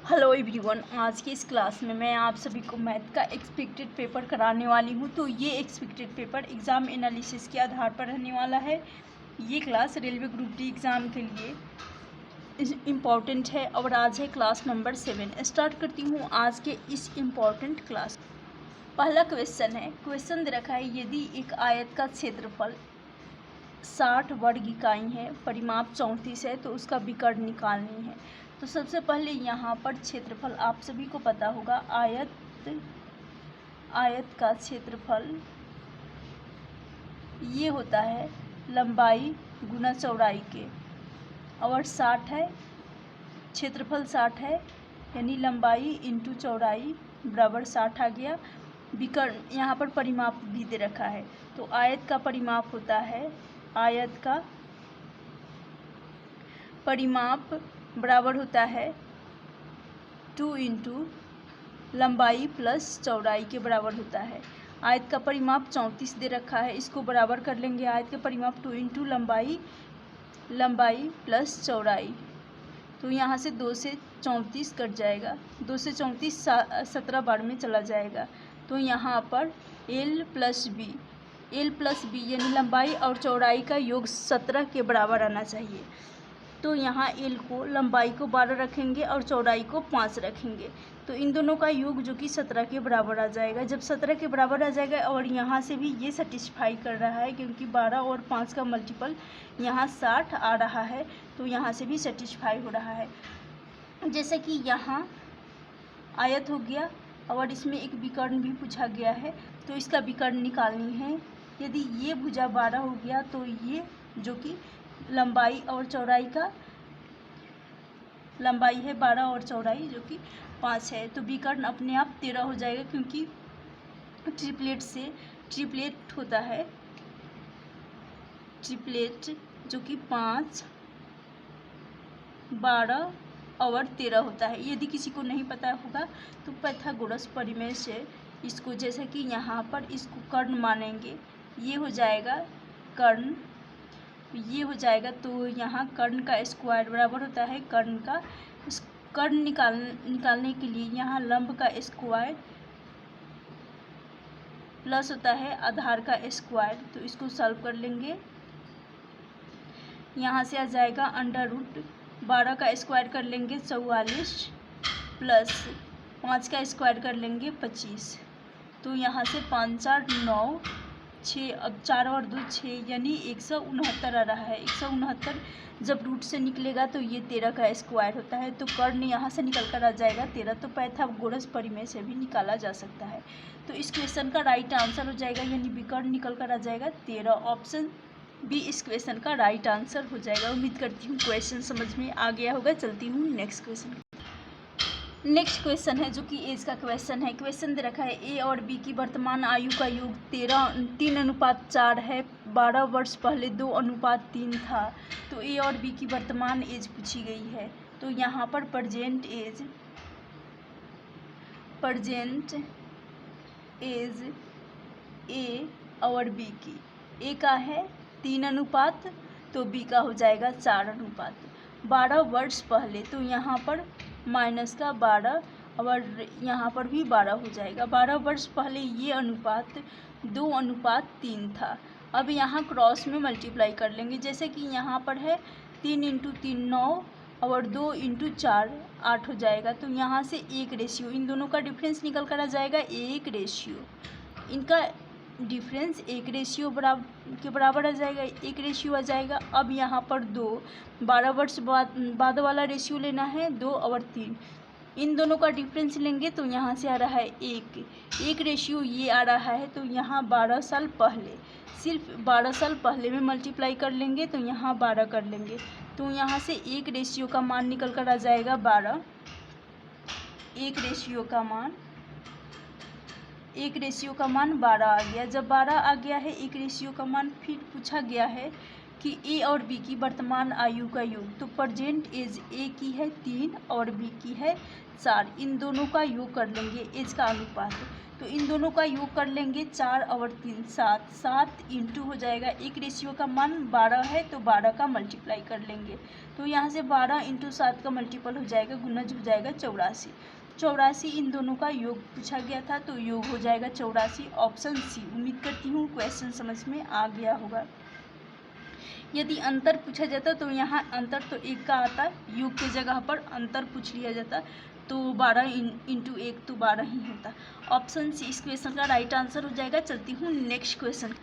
Hello everyone, आज की इस क्लास में मैं आप सभी को मैथ का एक्सपेक्टेड पेपर कराने वाली हूँ। तो ये एक्सपेक्टेड पेपर एग्ज़ाम एनालिसिस के आधार पर रहने वाला है। ये class railway group D exam के लिए इम्पॉर्टेंट है और आज है क्लास नंबर 7। स्टार्ट करती हूँ आज के इस इम्पॉर्टेंट क्लास। पहला क्वेश्चन है, क्वेश्चन दे रखा है यदि एक आयत का क्षेत्रफल 60 वर्ग इकाई है, परिमाप 34 है, तो उसका विकर्ण निकालनी है। तो सबसे पहले यहाँ पर क्षेत्रफल आप सभी को पता होगा, आयत का क्षेत्रफल ये होता है लंबाई गुना चौड़ाई के, और 60 है, क्षेत्रफल 60 है, यानी लंबाई इंटू चौड़ाई बराबर 60 आ गया। विकर्ण यहाँ पर परिमाप भी दे रखा है, तो आयत का परिमाप होता है, आयत का परिमाप बराबर होता है 2 इंटू लंबाई प्लस चौड़ाई के बराबर होता है। आयत का परिमाप 34 दे रखा है, इसको बराबर कर लेंगे। आयत का परिमाप 2 इंटू लंबाई प्लस चौड़ाई, तो यहाँ से 2 से 34 कट जाएगा, 2 से 34 17 बार में चला जाएगा। तो यहाँ पर L प्लस बी यानी लंबाई और चौड़ाई का योग 17 के बराबर आना चाहिए। तो यहाँ L को, लंबाई को 12 रखेंगे और चौड़ाई को 5 रखेंगे, तो इन दोनों का योग जो कि 17 के बराबर आ जाएगा। जब 17 के बराबर आ जाएगा, और यहाँ से भी ये सेटिस्फाई कर रहा है क्योंकि 12 और 5 का मल्टीपल यहाँ 60 आ रहा है, तो यहाँ से भी सेटिस्फाई हो रहा है। जैसे कि यहाँ आयत हो गया और इसमें एक विकर्ण भी पूछा गया है, तो इसका विकर्ण निकालनी है। यदि ये भुजा 12 हो गया, तो ये जो कि लंबाई और चौड़ाई का, लंबाई है 12 और चौड़ाई जो कि 5 है, तो विकर्ण अपने आप 13 हो जाएगा, क्योंकि ट्रिपलेट होता है, ट्रिपलेट जो कि 5, 12 और 13 होता है। यदि किसी को नहीं पता होगा तो पाइथागोरस प्रमेय से इसको, जैसे कि यहाँ पर इसको कर्ण मानेंगे, ये हो जाएगा कर्ण, ये हो जाएगा, तो यहाँ कर्ण का स्क्वायर बराबर होता है कर्ण निकालने के लिए यहाँ लंब का स्क्वायर प्लस होता है आधार का स्क्वायर, तो इसको सॉल्व कर लेंगे। यहाँ से आ जाएगा अंडर रूट 12 का स्क्वायर कर लेंगे 44 प्लस 5 का स्क्वायर कर लेंगे 25, तो यहाँ से 5 4 9 6, अब 4 और 2 6, यानी 169 आ रहा है। 169 जब रूट से निकलेगा तो ये 13 का स्क्वायर होता है, तो कर्ण यहाँ से निकल कर आ जाएगा 13, तो पाइथागोरस प्रमेय से भी निकाला जा सकता है। तो इस क्वेश्चन का राइट आंसर हो जाएगा, यानी विकर्ण निकल कर आ जाएगा 13। ऑप्शन बी इस क्वेश्चन का राइट आंसर हो जाएगा। उम्मीद करती हूँ क्वेश्चन समझ में आ गया होगा। चलती हूँ नेक्स्ट क्वेश्चन। नेक्स्ट क्वेश्चन है जो कि एज का क्वेश्चन है। क्वेश्चन दे रखा है ए और बी की वर्तमान आयु का योग 3:4 है। 12 वर्ष पहले 2:3 था। तो ए और बी की वर्तमान एज पूछी गई है। तो यहाँ पर प्रेजेंट एज ए और बी की, ए का है 3 तो बी का हो जाएगा 4। 12 वर्ष पहले, तो यहाँ पर माइनस का 12 और यहाँ पर भी 12 हो जाएगा। 12 वर्ष पहले ये अनुपात 2:3 था। अब यहाँ क्रॉस में मल्टीप्लाई कर लेंगे, जैसे कि यहाँ पर है 3 × 3 9 और 2 × 4 8 हो जाएगा। तो यहाँ से 1 रेशियो, इन दोनों का डिफरेंस निकल कर आ जाएगा 1 रेशियो, इनका डिफरेंस 1 रेशियो के बराबर आ जाएगा, 1 रेशियो आ जाएगा। अब यहाँ पर 12 वर्ष बाद वाला रेशियो लेना है 2 और 3, इन दोनों का डिफरेंस लेंगे तो यहाँ से आ रहा है 1 रेशियो ये आ रहा है। तो यहाँ 12 साल पहले, सिर्फ 12 साल पहले में मल्टीप्लाई कर लेंगे, तो यहाँ 12 कर लेंगे, तो यहाँ से 1 रेशियो का मान निकल कर आ जाएगा 12। 1 रेशियो का मान 12 आ गया। जब 12 आ गया है 1 रेशियो का मान, फिर पूछा गया है कि ए और बी की वर्तमान आयु का योग। तो प्रेजेंट एज ए की है 3 और बी की है 4, इन दोनों का योग कर लेंगे एज का अनुपात। तो इन दोनों का योग कर लेंगे 4 और 3 7, 7 इंटू हो जाएगा, एक रेशियो का मान 12 है तो 12 का मल्टीप्लाई कर लेंगे। तो यहाँ से 12 इंटू 7 का मल्टीपल हो जाएगा, गुणज हो जाएगा 84। 84 इन दोनों का योग पूछा गया था, तो योग हो जाएगा 84, ऑप्शन सी। उम्मीद करती हूँ क्वेश्चन समझ में आ गया होगा। यदि अंतर पूछा जाता तो यहाँ अंतर तो 1 का आता, योग की जगह पर अंतर पूछ लिया जाता तो 12 इंटू 1 तो 12 ही होता। ऑप्शन सी इस क्वेश्चन का राइट आंसर हो जाएगा। चलती हूँ नेक्स्ट क्वेश्चन।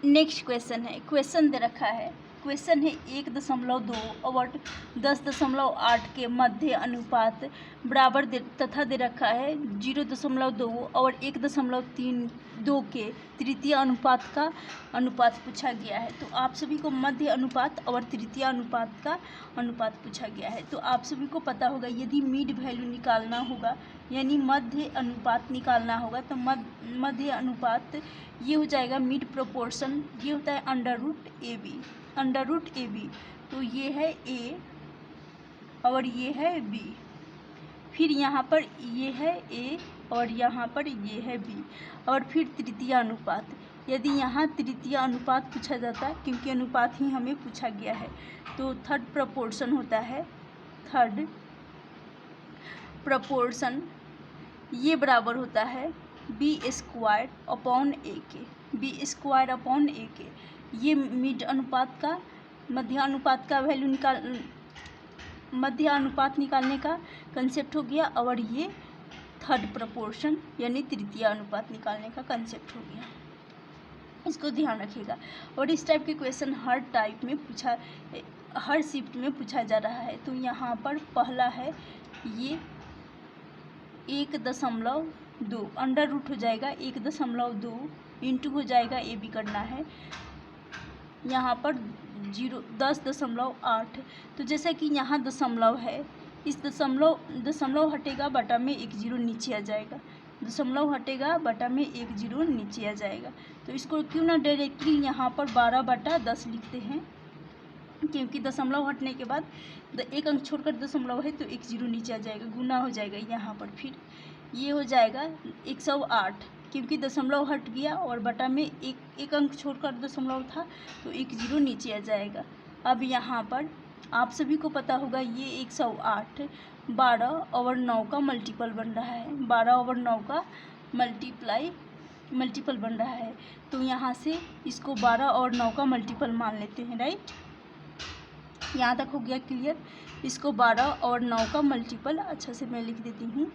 नेक्स्ट क्वेश्चन है, क्वेश्चन दे रखा है, क्वेश्चन है 1.2 और 10.8 के मध्य अनुपात बराबर तथा दे रखा है 0.2 और 1.32 के तृतीय अनुपात का अनुपात पूछा गया है। तो आप सभी को मध्य अनुपात और तृतीय अनुपात का अनुपात पूछा गया है। तो आप सभी को पता होगा यदि मिड वैल्यू निकालना होगा यानी मध्य अनुपात निकालना होगा तो मध्य अनुपात ये हो जाएगा मिड प्रोपोर्शन, ये होता है अंडर रूट ए बी। तो ये है ए और ये है बी, फिर यहाँ पर ये है ए और यहाँ पर ये है बी, और फिर तृतीय अनुपात। यदि यहाँ तृतीय अनुपात पूछा जाता है क्योंकि अनुपात ही हमें पूछा गया है, तो थर्ड प्रपोर्शन होता है, थर्ड प्रपोर्शन ये बराबर होता है बी स्क्वायर अपॉन ए के, बी स्क्वायर अपॉन ए के। ये मिड अनुपात का मध्य अनुपात का वैल्यू मध्य अनुपात निकालने का कंसेप्ट हो गया, और ये थर्ड प्रपोर्शन यानी तृतीय अनुपात निकालने का कंसेप्ट हो गया। इसको ध्यान रखिएगा। और इस टाइप के क्वेश्चन हर शिफ्ट में पूछा जा रहा है। तो यहाँ पर पहला है ये 1.2 अंडर रूट हो जाएगा 1.2 इंटू हो जाएगा ए बी करना है, यहाँ पर 10.8। तो जैसा कि यहाँ दशमलव है, इस दशमलव हटेगा बटा में एक जीरो नीचे आ जाएगा, दशमलव हटेगा बटा में एक जीरो नीचे आ जाएगा। तो इसको क्यों ना डायरेक्टली यहाँ पर 12/10 लिखते हैं, क्योंकि दशमलव हटने के बाद एक अंक छोड़कर दशमलव है तो एक जीरो नीचे आ जाएगा, गुना हो जाएगा यहाँ पर। फिर ये हो जाएगा 108 क्योंकि दशमलव हट गया और बटा में एक अंक छोड़कर दशमलव था तो एक जीरो नीचे आ जाएगा। अब यहाँ पर आप सभी को पता होगा ये 108 12 और 9 का मल्टीपल बन रहा है, 12 और 9 का मल्टीपल बन रहा है। तो यहाँ से इसको 12 और 9 का मल्टीपल मान लेते हैं, राइट। यहाँ तक हो गया क्लियर। इसको 12 और 9 का मल्टीपल अच्छा से मैं लिख देती हूँ,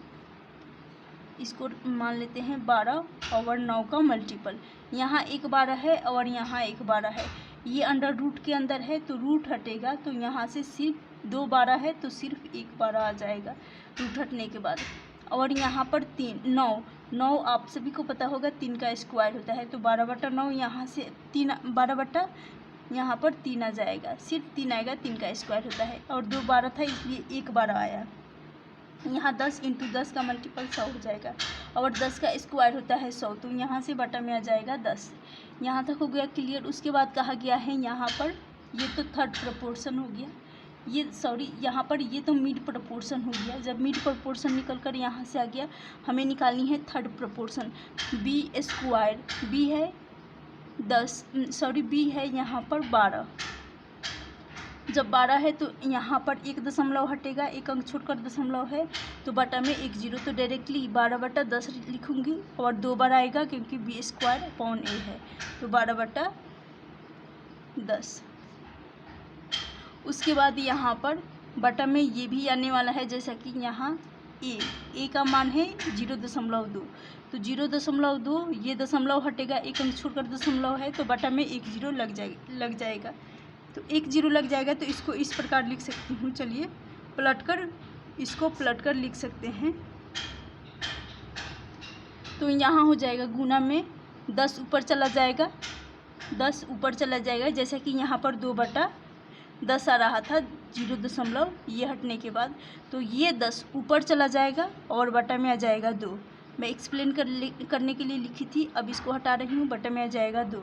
इसको मान लेते हैं 12 और 9 का मल्टीपल। यहाँ एक 12 है और यहाँ एक 12 है, ये अंडर रूट के अंदर है तो रूट हटेगा, तो यहाँ से सिर्फ 2 12 है तो सिर्फ एक 12 आ जाएगा रूट हटने के बाद। और यहाँ पर 9 आप सभी को पता होगा 3 का स्क्वायर होता है, तो 12/9 यहाँ से 12 यहाँ पर 3 आ जाएगा, सिर्फ 3 आएगा, 3 का स्क्वायर होता है। और 2 12 था इसलिए एक 12 आया। यहाँ 10 इंटू 10 का मल्टीपल 100 हो जाएगा, और 10 का स्क्वायर होता है 100, तो यहाँ से बटा में आ जाएगा 10। यहाँ तक हो गया क्लियर। उसके बाद कहा गया है यहाँ पर ये तो थर्ड प्रपोर्शन हो गया, यहाँ पर ये तो मिड प्रपोर्शन हो गया। जब मिड प्रपोर्शन निकल कर यहाँ से आ गया, हमें निकालनी है third proportion. B square, B है बी है यहाँ पर 12। जब 12 है तो यहाँ पर एक दशमलव हटेगा, एक अंक छोड़कर दशमलव है तो बटा में एक जीरो, तो डायरेक्टली 12/10 लिखूँगी और 2 बार आएगा क्योंकि बी स्क्वायर अपॉन ए है, तो 12/10। उसके बाद यहाँ पर बटा में ये भी आने वाला है, जैसा कि यहाँ ए का मान है 0.2, तो 0.2 ये दशमलव हटेगा, एक अंक छोड़कर दशमलव है तो बटा में एक जीरो लग जाएगा, तो एक जीरो लग जाएगा। तो इसको इस प्रकार लिख सकती हूँ, चलिए इसको पलट कर लिख सकते हैं। तो यहाँ हो जाएगा गुना में 10 ऊपर चला जाएगा, 10 ऊपर चला जाएगा, जैसे कि यहाँ पर 2/10 आ रहा था 0. ये हटने के बाद, तो ये 10 ऊपर चला जाएगा और बटा में आ जाएगा 2। मैं एक्सप्लेन करने के लिए लिखी थी, अब इसको हटा रही हूँ, बटा में आ जाएगा 2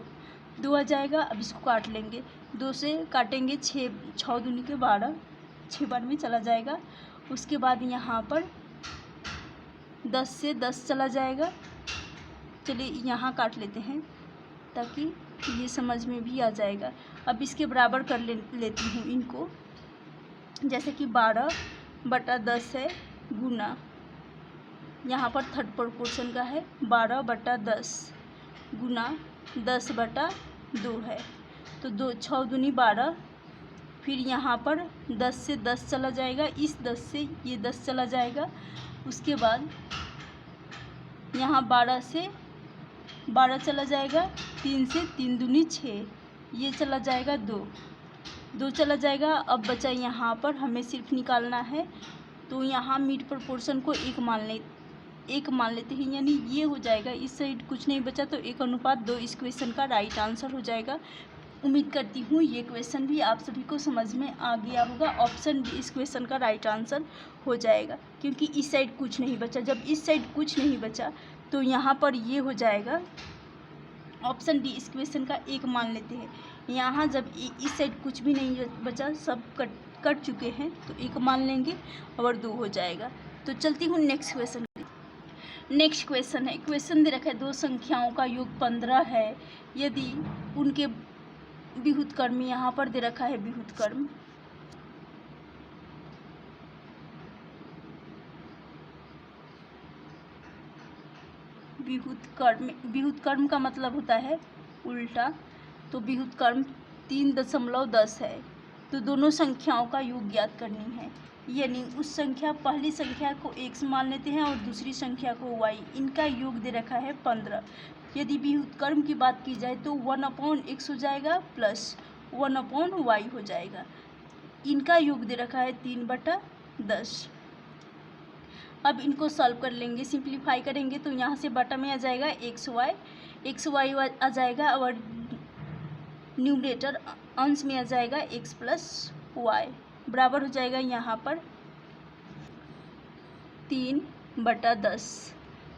आ जाएगा। अब इसको काट लेंगे, 2 से काटेंगे 6 दूनी के 12, 6 बार में चला जाएगा। उसके बाद यहाँ पर 10 से 10 चला जाएगा, चलिए यहाँ काट लेते हैं ताकि ये समझ में भी आ जाएगा। अब इसके बराबर कर लेती हूँ इनको, जैसे कि 12/10 है गुना, यहाँ पर थर्ड प्रोपोर्शन का है 12/10 गुना 10/2 है, तो 6 दूनी 12, फिर यहाँ पर 10 से 10 चला जाएगा, इस 10 से ये 10 चला जाएगा। उसके बाद यहाँ 12 से 12 चला जाएगा, 3 से 3 दूनी 6, ये चला जाएगा 2 चला जाएगा। अब बचा यहाँ पर हमें सिर्फ निकालना है, तो यहाँ मिड प्रोपोर्शन को 1 मान लेते हैं, यानी ये हो जाएगा। इस साइड कुछ नहीं बचा तो 1:2 इस क्वेश्चन का राइट आंसर हो जाएगा। उम्मीद करती हूँ ये क्वेश्चन भी आप सभी को समझ में आ गया होगा। ऑप्शन बी इस क्वेश्चन का राइट आंसर हो जाएगा, क्योंकि इस साइड कुछ नहीं बचा। जब इस साइड कुछ नहीं बचा तो यहाँ पर ये हो जाएगा। ऑप्शन डी इस क्वेश्चन का 1 मान लेते हैं। यहाँ जब इस साइड कुछ भी नहीं बचा, सब कट चुके हैं, तो 1 मान लेंगे और 2 हो जाएगा। तो चलती हूँ नेक्स्ट क्वेश्चन। नेक्स्ट क्वेश्चन है, क्वेश्चन दे रखा है 2 संख्याओं का योग 15 है, यदि उनके विहुतकर्म, यहाँ पर दे रखा है विहुतकर्म, विहुतकर्म का मतलब होता है उल्टा, तो विहुतकर्म 3.10 है, तो दोनों संख्याओं का योग ज्ञात करनी है। यानी उस संख्या, पहली संख्या को x मान लेते हैं और दूसरी संख्या को y, इनका योग दे रखा है 15। यदि विहुतकर्म की बात की जाए तो 1/x हो जाएगा प्लस 1/y हो जाएगा। इनका योग दे रखा है 3/10। अब इनको सॉल्व कर लेंगे, सिंप्लीफाई करेंगे, तो यहाँ से बटा में आ जाएगा xy आ जाएगा, और न्यूमरेटर अंश में आ जाएगा x + y, बराबर हो जाएगा यहाँ पर 3/10,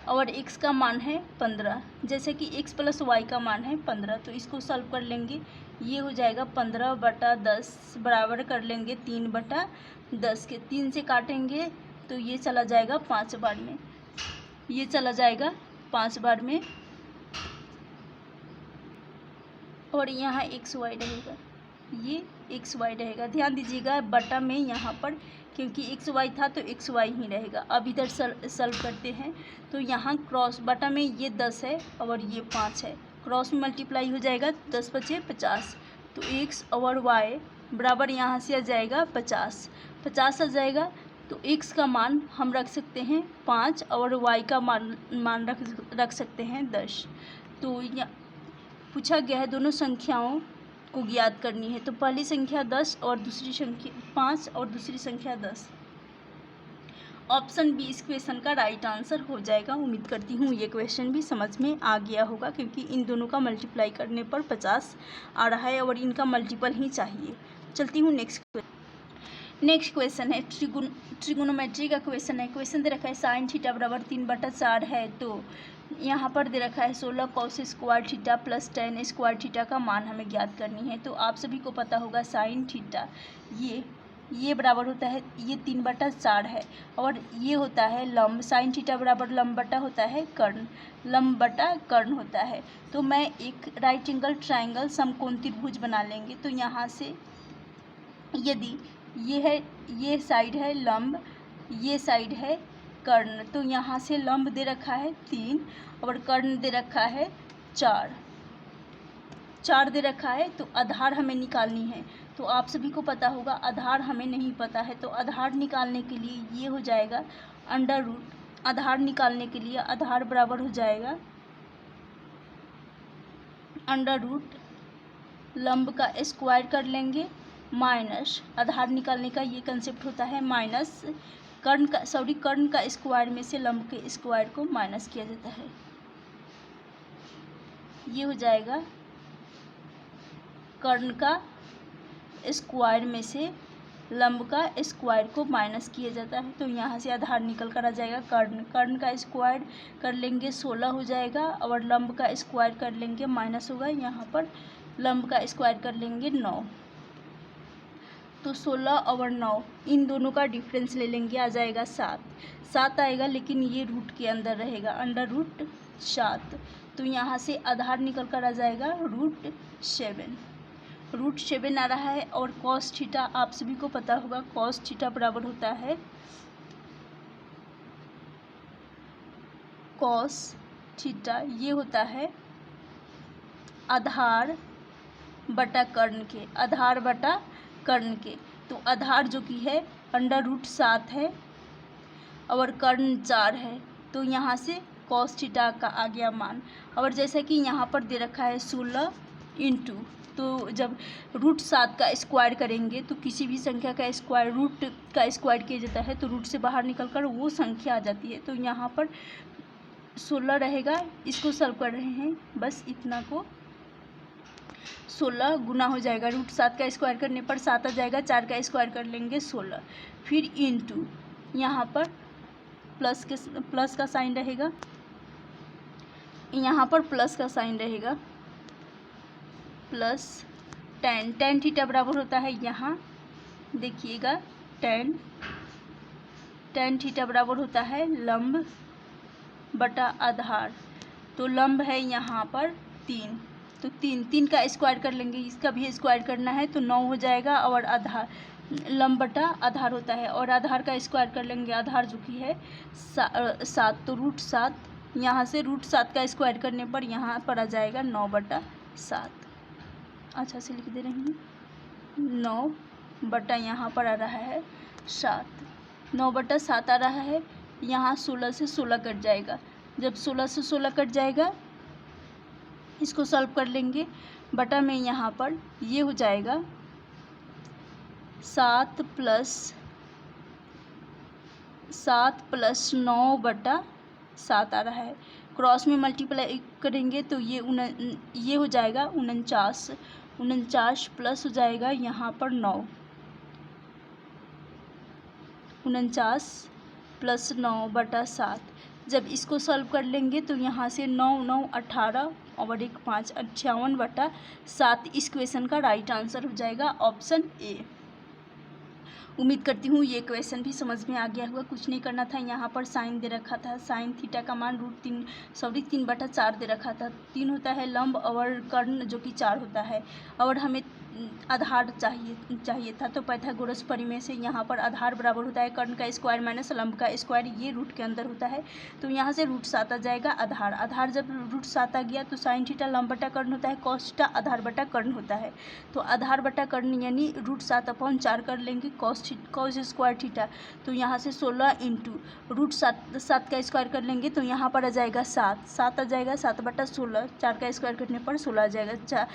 और x का मान है 15, जैसे कि x + y का मान है 15, तो इसको सॉल्व कर लेंगे। ये हो जाएगा 15/10, बराबर कर लेंगे 3/10 के, 3 से काटेंगे तो ये चला जाएगा 5 बार में, ये चला जाएगा 5 बार में, और यहाँ xy रहेगा, ये xy रहेगा। ध्यान दीजिएगा बटा में यहाँ पर, क्योंकि xy था तो xy ही रहेगा। अब इधर सॉल्व करते हैं, तो यहाँ क्रॉस, बटा में ये 10 है और ये 5 है, क्रॉस में मल्टीप्लाई हो जाएगा, 10 × 5 = 50, तो x और y बराबर यहाँ से आ जाएगा 50 आ जाएगा। तो x का मान हम रख सकते हैं 5 और y का मान रख सकते हैं 10। तो यहाँ पूछा गया है दोनों संख्याओं को ज्ञात करनी है, तो पहली संख्या 10 और दूसरी संख्या 5 और दूसरी संख्या 10। ऑप्शन बी इस क्वेश्चन का राइट आंसर हो जाएगा। उम्मीद करती हूँ ये क्वेश्चन भी समझ में आ गया होगा, क्योंकि इन दोनों का मल्टीप्लाई करने पर 50 आ रहा है और इनका मल्टीपल ही चाहिए। चलती हूँ नेक्स्ट क्वेश्चन है ट्रिगोनोमेट्री का क्वेश्चन है। क्वेश्चन दे रखा है sin थीटा बराबर 3/4 है, तो यहाँ पर दे रखा है 16 cos square theta plus 10 square theta का मान हमें ज्ञात करनी है। तो आप सभी को पता होगा sin थीटा ये बराबर होता है, ये 3/4 है, और ये होता है लंब। sin थीटा बराबर लंब बटा होता है कर्ण, लंब बटा कर्ण होता है। तो मैं एक राइट एंगल ट्राइंगल समकोण त्रिभुज बना लेंगे। तो यहाँ से यदि ये साइड है लंब, ये साइड है कर्ण, तो यहाँ से लंब दे रखा है 3 और कर्ण दे रखा है 4 दे रखा है। तो आधार हमें निकालनी है। तो आप सभी को पता होगा आधार हमें नहीं पता है, तो आधार निकालने के लिए ये हो जाएगा अंडर रूट। आधार निकालने के लिए आधार बराबर हो जाएगा अंडर रूट लंब का स्क्वायर कर लेंगे माइनस, आधार निकालने का ये कंसेप्ट होता है माइनस कर्ण का स्क्वायर में से लंब के स्क्वायर को माइनस किया जाता है। ये हो जाएगा कर्ण का स्क्वायर में से लंब का स्क्वायर को माइनस किया जाता है। तो यहाँ से आधार निकल कर आ जाएगा कर्ण का स्क्वायर कर लेंगे 16 हो जाएगा, और लंब का स्क्वायर कर लेंगे माइनस होगा, यहाँ पर लंब का स्क्वायर कर लेंगे 9। तो 16 और 9 इन दोनों का डिफरेंस ले लेंगे, आ जाएगा 7 आएगा, लेकिन ये रूट के अंदर रहेगा, अंडर रूट 7। तो यहाँ से आधार निकल कर आ जाएगा रूट 7 आ रहा है। और कॉस थीटा आप सभी को पता होगा, कॉस थीटा बराबर होता है कॉस थीटा, ये होता है आधार बटा कर्ण के, आधार बटा कर्ण के। तो आधार जो कि है अंडर रूट 7 है और कर्ण 4 है, तो यहाँ से कॉस थीटा का आ गया मान। और जैसा कि यहाँ पर दे रखा है 16 इंटू, तो जब रूट 7 का स्क्वायर करेंगे तो किसी भी संख्या का स्क्वायर रूट का स्क्वायर किया जाता है, तो रूट से बाहर निकल कर वो संख्या आ जाती है। तो यहाँ पर 16 रहेगा, इसको सॉल्व कर रहे हैं, बस इतना को 16 गुना हो जाएगा, रूट 7 का स्क्वायर करने पर 7 आ जाएगा, 4 का स्क्वायर कर लेंगे 16, फिर इंटू यहाँ पर प्लस का साइन रहेगा, यहाँ पर प्लस का साइन रहेगा, प्लस tan थीटा बराबर होता है, यहाँ देखिएगा tan थीटा बराबर होता है लंब बटा आधार। तो लंब है यहाँ पर 3, तो 3 का स्क्वायर कर लेंगे, इसका भी स्क्वायर करना है तो 9 हो जाएगा। और आधार लंब बटा आधार होता है, और आधार का स्क्वायर कर लेंगे, आधार जो कि है 7, तो रूट 7, यहाँ से रूट 7 का स्क्वायर करने पर यहाँ पर आ जाएगा 9/7। अच्छा से लिख दे रही हूँ, 9 बटा यहाँ पर आ रहा है 7, 9/7 आ रहा है। यहाँ 16 से 16 कट जाएगा, जब 16 से 16 कट जाएगा इसको सॉल्व कर लेंगे, बटा में यहाँ पर ये हो जाएगा 7 प्लस 9/7 आ रहा है। क्रॉस में मल्टीप्लाई करेंगे तो ये हो जाएगा 49 प्लस हो जाएगा यहाँ पर 9, 49 प्लस 9/7। जब इसको सॉल्व कर लेंगे तो यहाँ से 9 9 18 और 1 5 58/7 इस क्वेश्चन का राइट आंसर हो जाएगा ऑप्शन ए। उम्मीद करती हूँ ये क्वेश्चन भी समझ में आ गया होगा। कुछ नहीं करना था, यहाँ पर साइन दे रखा था, साइन थीटा का मान 3/4 दे रखा था। 3 होता है लंब और कर्ण जो कि 4 होता है, और हमें आधार चाहिए था, तो पाइथागोरस प्रमेय से यहाँ पर आधार बराबर होता है कर्ण का स्क्वायर माइनस लंब का स्क्वायर, ये रूट के अंदर होता है। तो यहाँ से रूट 7 आ जाएगा आधार जब रूट 7 आ गया तो साइन थीटा लंब बटा कर्ण होता है, कॉस थीटा आधार बटा कर्ण होता है। तो आधार बटा कर्ण यानी रूट 7/4 कर लेंगे कॉस स्क्वायर थीटा, तो यहाँ से 16 इंटू रूट 7 का स्क्वायर कर लेंगे, तो यहाँ पर आ जाएगा 7 आ जाएगा, 7/16, 4 का स्क्वायर करने पर 16 आ जाएगा,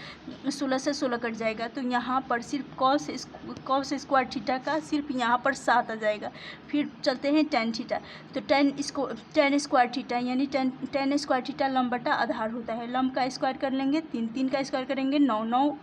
16 से 16 कट जाएगा। तो यहाँ पर सिर्फ कॉस स्क्वायर थीटा का सिर्फ यहाँ पर 7 आ जाएगा। फिर चलते हैं tan थीटा, तो tan स्क्वायर थीटा यानी tan स्क्वायर थीटा लंब बटा आधार होता है, लंब का स्क्वायर कर लेंगे 3 का स्क्वायर करेंगे 9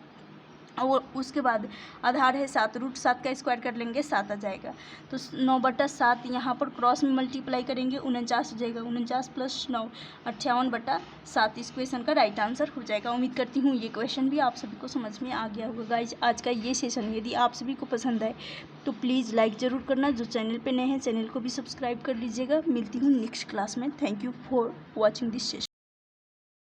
और उसके बाद आधार है 7, रूट 7 का स्क्वायर कर लेंगे 7 आ जाएगा। तो 9/7 यहाँ पर क्रॉस में मल्टीप्लाई करेंगे 49 हो जाएगा, 49 प्लस 9 58/7 इस क्वेश्चन का राइट आंसर हो जाएगा। उम्मीद करती हूँ ये क्वेश्चन भी आप सभी को समझ में आ गया होगा। गाइज आज का ये सेशन यदि आप सभी को पसंद आए तो प्लीज़ लाइक ज़रूर करना, जो चैनल पर नए हैं चैनल को भी सब्सक्राइब कर लीजिएगा। मिलती हूँ नेक्स्ट क्लास में। Thank you for watching this session.